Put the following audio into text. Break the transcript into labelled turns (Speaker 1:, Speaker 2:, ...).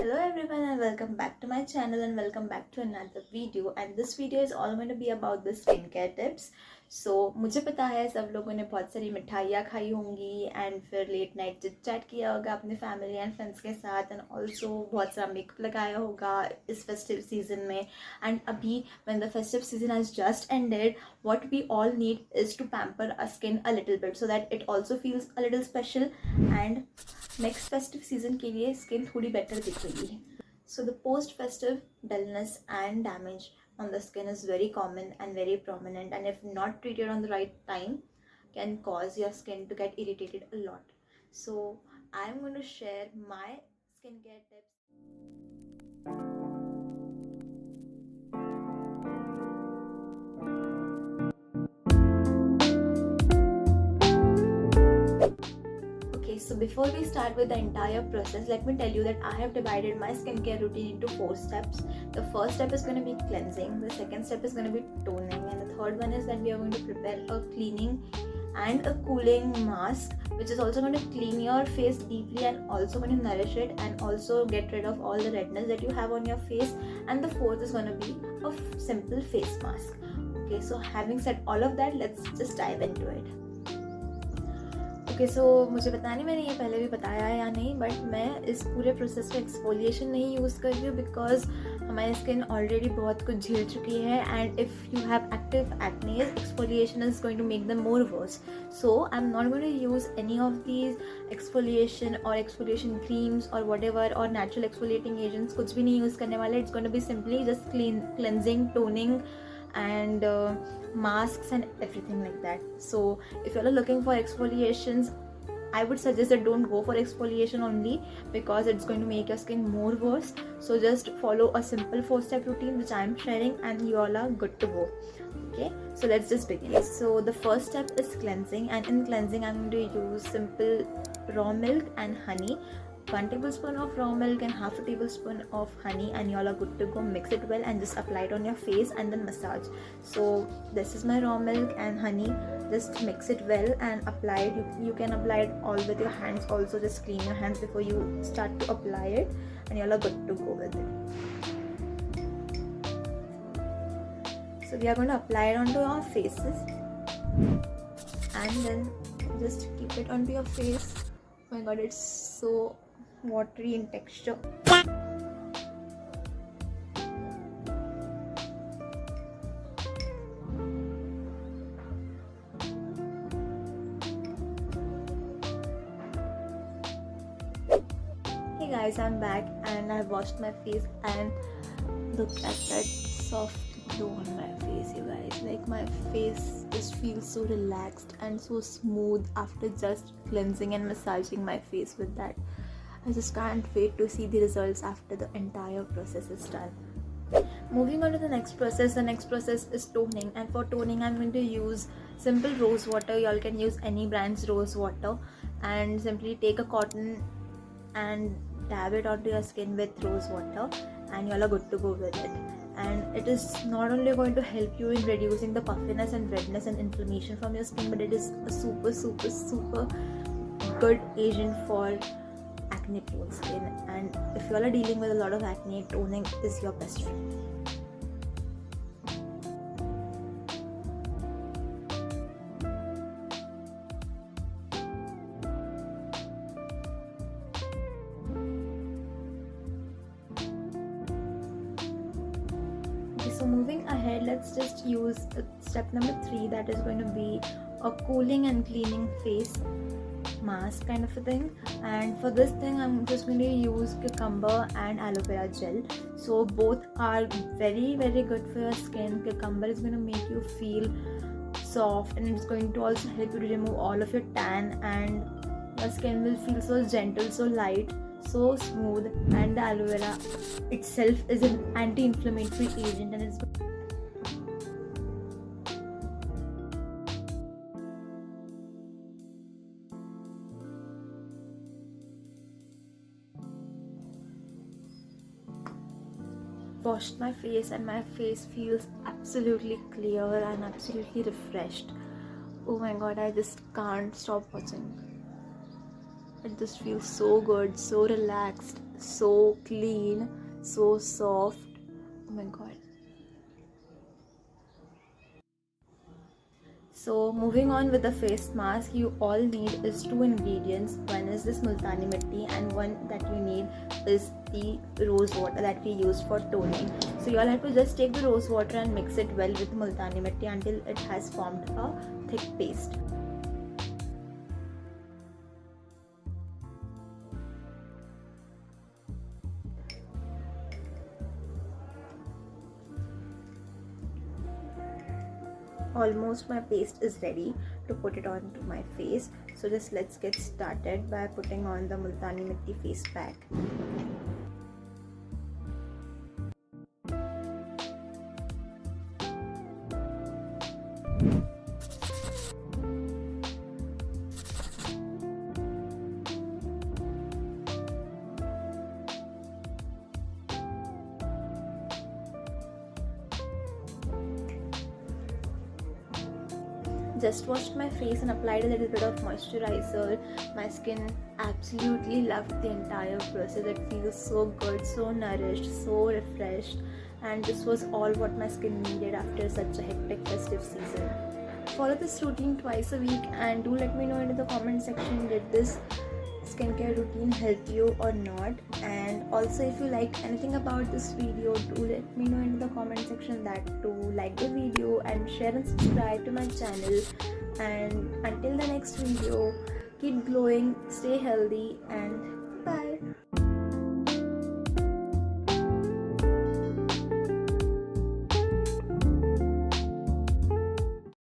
Speaker 1: Hello everyone and welcome back to my channel and welcome back to another video, and this video is all going to be about the skincare tips. So मुझे पता है सब लोगों ने बहुत सारी मिठाइयाँ खाई होंगी एंड फिर लेट नाइट चिट चैट किया होगा अपने फैमिली एंड फ्रेंड्स के साथ एंड ऑल्सो बहुत सारा मेकअप लगाया होगा इस फेस्टिव सीजन में. एंड अभी when the festive season has just ended, what we all need is to pamper our skin a little bit so that it also feels a little special and next festive season के लिए skin थोड़ी better दिखेगी. So the post festive dullness and damage on the skin is very common and very prominent, and if not treated on the right time can cause your skin to get irritated a lot. So I'm going to share my skincare tips. So before we start with the entire process, let me tell you that I have divided my skincare routine into 4 steps. The first step is going to be cleansing, the second step is going to be toning, and the third one is that we are going to prepare a cleaning and a cooling mask, which is also going to clean your face deeply and also going to nourish it and also get rid of all the redness that you have on your face. And the fourth is going to be a simple face mask. Okay, so having said all of that, let's just dive into it. सो मुझे पता नहीं मैंने ये पहले भी बताया है या नहीं, बट मैं इस पूरे प्रोसेस में एक्सफोलिएशन नहीं यूज़ कर रही हूँ बिकॉज हमारी स्किन ऑलरेडी बहुत कुछ झेल चुकी है and if you have active acnes, exfoliation is going to make them more worse. So I am not going to use any of these exfoliation और एक्सफोलिएशन क्रीम्स और वट एवर और natural exfoliating agents कुछ भी नहीं use करने वाले. It's going to be simply just cleansing, toning and masks and everything like that. So if you are looking for exfoliations, I would suggest that don't go for exfoliation only because it's going to make your skin more worse. So just follow a simple 4-step routine which I am sharing and you all are good to go. Okay, so let's just begin. So the first step is cleansing, and in cleansing I'm going to use simple raw milk and honey. 1 tablespoon of raw milk and half a tablespoon of honey, and you all are good to go. Mix it well and just apply it on your face and then massage. So this is my raw milk and honey. Just mix it well and apply it. You can apply it all with your hands also. Just clean your hands before you start to apply it and you all are good to go with it. So we are going to apply it onto our faces and then just keep it onto your face. Oh my god, it's so watery in texture. Hey guys, I'm back and I've washed my face and look at that soft glow on my face, you guys. Like my face just feels so relaxed and so smooth after just cleansing and massaging my face with that. I just can't wait to see the results after the entire process is done. Moving on to the next process. The next process is toning, and for toning I'm going to use simple rose water. Y'all can use any brand's rose water, and simply take a cotton and dab it onto your skin with rose water and y'all are good to go with it. And it is not only going to help you in reducing the puffiness and redness and inflammation from your skin, but it is a super good agent for acne prone skin. And if you all are dealing with a lot of acne, toning is your best friend. So moving ahead, let's just use step number 3, that is going to be a cooling and cleaning face mask kind of a thing. And for this thing I'm just going to use cucumber and aloe vera gel. So both are very good for your skin. Cucumber is going to make you feel soft and it's going to also help you to remove all of your tan, and your skin will feel so gentle, so light, so smooth. And the aloe vera itself is an anti-inflammatory agent and it's washed my face and my face feels absolutely clear and absolutely refreshed. Oh my god, I just can't stop watching. It just feels so good, so relaxed, so clean, so soft. Oh my god. So moving on with the face mask, you all need is two ingredients. One is this multani mitti and one that you need is the rose water that we use for toning. So you all have to just take the rose water and mix it well with multani mitti until it has formed a thick paste. Almost my paste is ready to put it onto my face. So just let's get started by putting on the multani mitti face pack. Just washed my face and applied a little bit of moisturizer. My skin absolutely loved the entire process. It feels so good, so nourished, so refreshed, and this was all what my skin needed after such a hectic festive season. Follow this routine twice a week and do let me know in the comment section, did this skincare routine help you or not? And also, if you like anything about this video, do let me know in the comment section that to like the video and share and subscribe to my channel. And until the next video, keep glowing, stay healthy, and bye.